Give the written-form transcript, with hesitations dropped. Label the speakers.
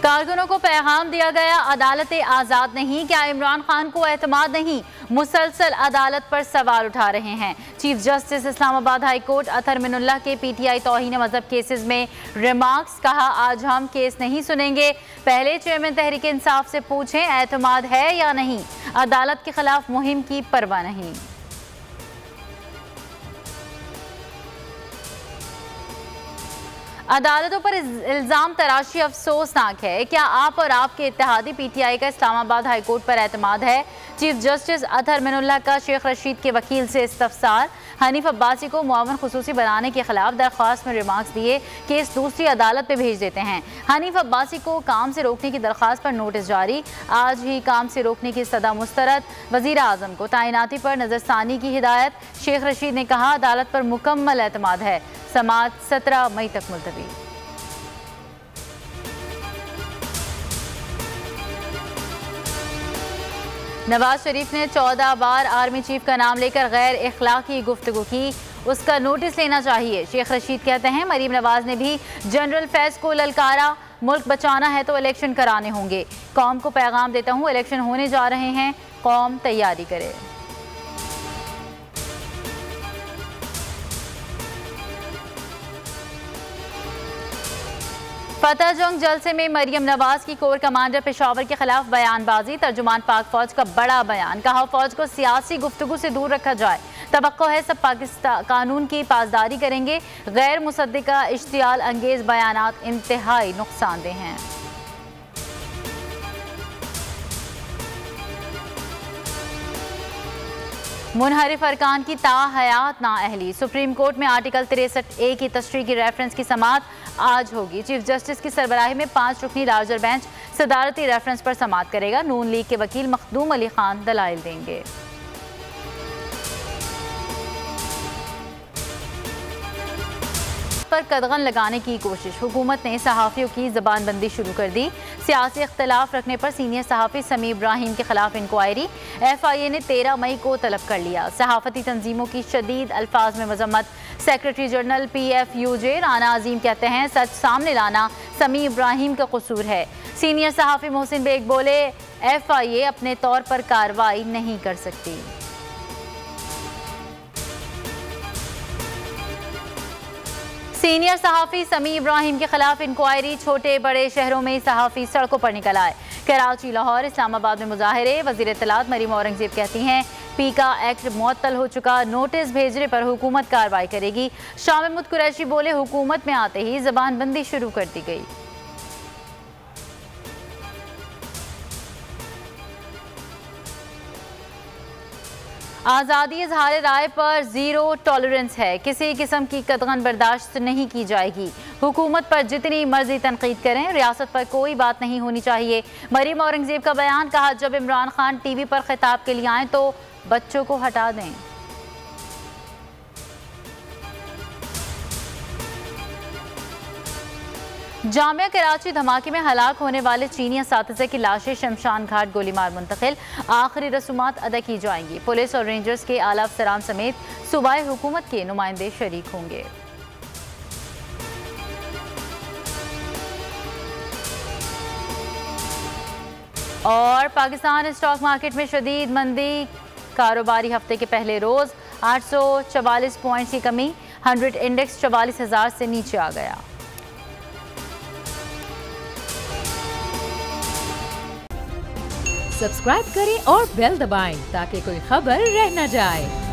Speaker 1: कारकुनों को पैगाम दिया गया, अदालतें आज़ाद नहीं। क्या इमरान खान को एतमाद नहीं? मुसलसल अदालत पर सवाल उठा रहे हैं। Chief justice Islamabad high court Athar Minallah के पीटीआई तौहीन मजहब केसेस में रिमार्क्स। कहा, आज हम केस नहीं सुनेंगे, पहले चेयरमैन तहरीक इंसाफ से पूछें एतमाद है या नहीं। अदालत के खिलाफ मुहिम की परवाह नहीं। अदालतों पर इल्ज़ाम तराशी अफसोसनाक है। क्या आप और आपके इत्तेहादी पीटीआई का इस्लामाबाद हाई कोर्ट पर एतमाद है? चीफ जस्टिस अतर मिनुल्लाह का शेख रशीद के वकील से इस्तफसार। हनीफ अब्बासी को मुआवन खुसूसी बनाने के खिलाफ दरख्वास्त में रिमार्क्स दिए, केस दूसरी अदालत में भेज देते हैं। हनीफ अब्बासी को काम से रोकने की दरख्वास्त पर नोटिस जारी, आज ही काम से रोकने की सदा मुस्तरद। वज़ीर आज़म को तैनाती पर नज़रसानी की हिदायत। शेख रशीद ने कहा, अदालत पर मुकम्मल एतमाद है। समात 17 मई तक मुलतवी। नवाज शरीफ ने 14 बार आर्मी चीफ का नाम लेकर गैर इखलाकी गुफ्तगू की, उसका नोटिस लेना चाहिए। शेख रशीद कहते हैं, मरीम नवाज ने भी जनरल फैज को ललकारा, मुल्क बचाना है तो इलेक्शन कराने होंगे। कौम को पैगाम देता हूँ, इलेक्शन होने जा रहे हैं, कौम तैयारी करे। फतह जंग जलसे में मरियम नवाज की कोर कमांडर पेशावर के खिलाफ बयानबाजी। तर्जुमान पाक फौज का बड़ा बयान, कहा फौज को सियासी गुफ्तगू से दूर रखा जाए, तवक्को है सब पाकिस्तान कानून की पासदारी करेंगे। गैर मुसद्दिका इश्तियाल अंगेज बयानात इंतहाई नुकसानदेह हैं। मुनहरिफ अरकान की ताहयात नाअहली। सुप्रीम कोर्ट में आर्टिकल 63A की तशरीह की रेफरेंस की समात आज होगी। चीफ जस्टिस की सरबराही में 5 रुकनी लार्जर बेंच सदारती रेफरेंस पर समात करेगा। नून लीग के वकील मखदूम अली खान दलाइल देंगे। पर कदगन लगाने की कोशिश, हुकूमत ने सहाफ़ियों की ज़बानबंदी शुरू कर दी। सियासी इख्तलाफ रखने पर सीनियर सहाफ़ी समी इब्राहिम के खिलाफ इंक्वायरी, FIA ने 13 मई को तलब कर लिया। सहाफ़ती तंजीमों की शदीद अल्फाज में मजम्मत। सेक्रेटरी जनरल PFUJ राना अजीम कहते हैं, सच सामने लाना समी इब्राहिम का कसूर है। सीनियर सहाफ़ी मोहसिन बेग बोले, FIA अपने तौर पर कार्रवाई नहीं कर सकती। सीनियर सहाफ़ी समी इब्राहिम के खिलाफ इंक्वायरी, छोटे बड़े शहरों में सहाफ़ी सड़कों पर निकल आए। कराची, लाहौर, इस्लामाबाद में मुजाहिरे। वज़ीर इत्तलात मरीम औरंगज़ेब कहती हैं, पीका एक्ट मुअत्तल हो चुका, नोटिस भेजने पर हुकूमत कार्रवाई करेगी। शाह महमूद कुरैशी बोले, हुकूमत में आते ही ज़बानबंदी शुरू कर दी गई। आज़ादी इज़हार राय पर ज़ीरो टॉलरेंस है, किसी किस्म की कतगन बर्दाश्त नहीं की जाएगी। हुकूमत पर जितनी मर्जी तनकीद करें, रियासत पर कोई बात नहीं होनी चाहिए। मरीम औरंगज़ेब का बयान, कहा जब इमरान खान टीवी पर खिताब के लिए आएँ तो बच्चों को हटा दें। जामिया कराची धमाके में हलाक होने वाले चीनी असातिज़ा की लाशें शमशान घाट गोलीमार मुंतकिल, आखिरी रसूमात अदा की जाएंगी। पुलिस और रेंजर्स के आला अफसरान समेत सूबाई हुकूमत के नुमाइंदे शरीक होंगे। और पाकिस्तान स्टॉक मार्केट में शदीद मंदी, कारोबारी हफ्ते के पहले रोज 844 पॉइंट की कमी, 100 इंडेक्स 44,000 से नीचे आ गया।
Speaker 2: सब्सक्राइब करें और बेल दबाएं ताकि कोई खबर रह न जाए।